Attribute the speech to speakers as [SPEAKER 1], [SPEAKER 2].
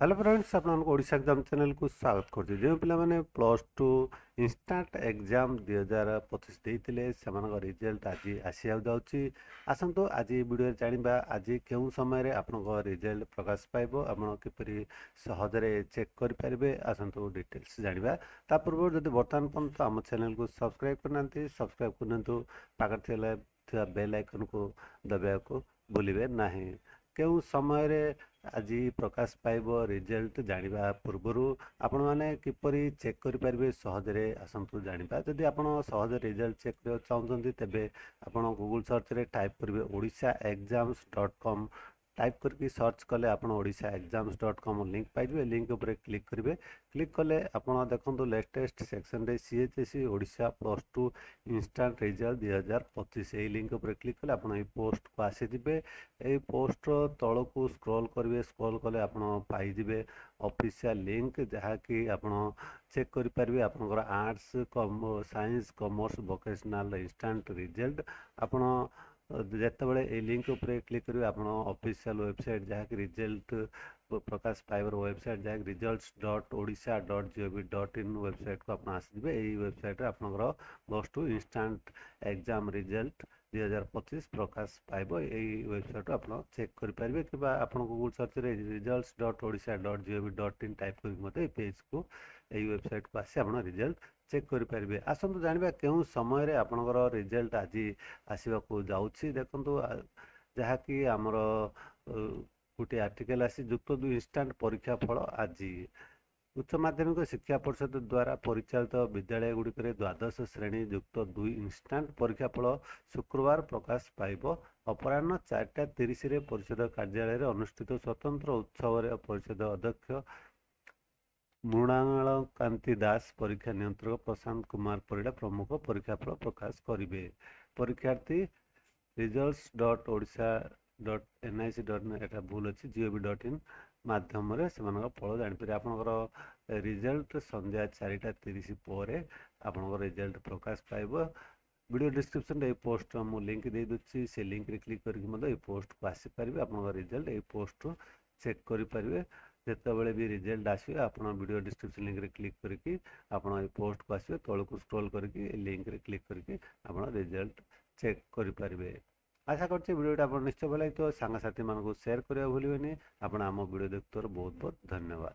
[SPEAKER 1] Hello friends आपको Odisha exam channel को स्वागत करछि जो पिला माने प्लस टू इंस्टांट एग्जाम 2025 देइतिले सेमानक रिजल्ट आज आसिया जाउछि आसंतो आज वीडियो जानिबा आज केउ समय रे आपनक रिजल्ट प्रकाश पाइबो आपण किपरि सहज रे चेक कर परिबे आसंतो डिटेल्स जानिबा ता पूर्व जदि वर्तमान पर्यंत हम चैनल को सब्सक्राइब करनांती सब्सक्राइब करनंतु पाकर थिला बेल आइकन को दबाया को भूलिबे नाही केउ समय रे आज प्रकाश पाइब रिजल्ट जानिबा पूर्वरु आपण माने किपरि चेक करि परिबे सहजरे आसंतु जानिबा जदि आपण सहज रिजल्ट चेक कर चाहउछन्ती तेबे आपण गूगल सर्च रे टाइप करिवे odishaexams.com टाइप करके सर्च कले आपण odishaexams.com लिंक पाइबे लिंक ऊपर क्लिक करिवे क्लिक कले आपण देखंतु लेटेस्ट सेक्शन रे CHSC Odisha plus two instant result 2025 ए लिंक ऊपर क्लिक कले आपण ए पोस्ट को आसी दिबे ए पोस्ट तळ को स्क्रॉल करिवे स्क्रॉल कले आपण पाई दिबे ऑफिशियल लिंक जहा कि आपण चेक करि परिबे आपनकर arts science commerce vocational instant result आपण जेतेबेले ए लिंक ऊपर क्लिक करिवे आपण ऑफिशियल वेबसाइट जहा कि रिजल्ट प्रकाश पाइबर वेबसाइट जहा results.odisha.gov.in वेबसाइट को आपण आसीबे एई वेबसाइट रे आपनकर plus two instant exam result 2025 प्रकाश पाइब एई वेबसाइट आपण चेक करि परिबे किबा आपण गूगल सर्च रे results.odisha.gov.in टाइप करि मते पेज को एई वेबसाइट को आसी आपण रिजल्ट चेक करि परिबे आसंतु जानिबा केउ समय रे आपनकर रिजल्ट आज आसीबा को जाउछि देखंतु जहा कि हमर गोटे आर्टिकल आसी युक्त 2 इंस्टांट परीक्षा फल आज उच्च माध्यमिक शिक्षा परिषद द्वारा परिचालित विद्यालय गुड़िक द्वादश श्रेणी युक्त 2 इंस्टांट परीक्षा फल शुक्रवार प्रकाश पाइब अपराह्न 4:30 रे परिषद कार्यालय रे अनुष्ठित स्वतंत्र उत्सव रे परिषद अध्यक्ष मृणाल कांति दास परीक्षा नियंत्रक प्रशांत कुमार परिडा प्रमुख परीक्षा फल प्रकाश करिवे परीक्षार्थी results.odisha.nic.in एटा भूल अछि gov.in माध्यम रे सेमानक फल जानि परि आपनकर रिजल्ट संध्या 4:30 परे आपनकर रिजल्ट प्रकाश पाइबो वीडियो डिस्क्रिप्शन रे पोस्ट हम लिंक दे दुछि से लिंक रे क्लिक करके मते ए पोस्ट को आसी परिबे आपनकर रिजल्ट ए पोस्ट चेक करि परिबे जेतेबेले भी रिजल्ट आसी आपण वीडियो डिस्क्रिप्शन लिंक रे क्लिक करके आपण ए पोस्ट को आसी तळ को स्क्रॉल करके लिंक रे क्लिक करके आपण रिजल्ट चेक करि परिबे आशा करछि वीडियोटा आपण निश्चय भल लागतो सांग साथी मानको शेयर करिया भूलिबेनी आपण आम वीडियो देखतोर बहुत बहुत धन्यवाद।